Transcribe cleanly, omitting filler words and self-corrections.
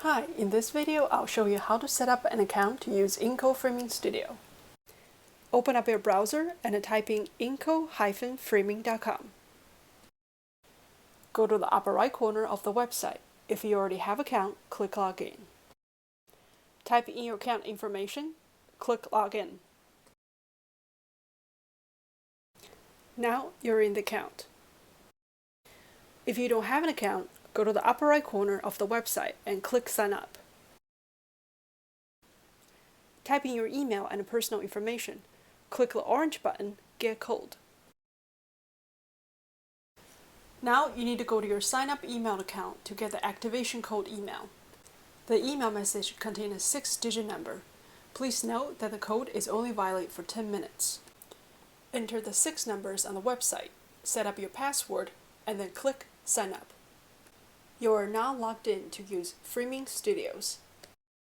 Hi, in this video I'll show you how to set up an account to use INTCO Framing Studio. Open up your browser and type in intco-framing.com. Go to the upper right corner of the website. If you already have an account, click Login. Type in your account information, click Login. Now you're in the account. If you don't have an account, go to the upper right corner of the website and click Sign Up. Type in your email and personal information. Click the orange button, Get Code. Now you need to go to your sign up email account to get the activation code email. The email message contains a 6-digit number. Please note that the code is only valid for 10 minutes. Enter the 6 numbers on the website, set up your password, and then click Sign Up. You are now logged in to use Framing Studios.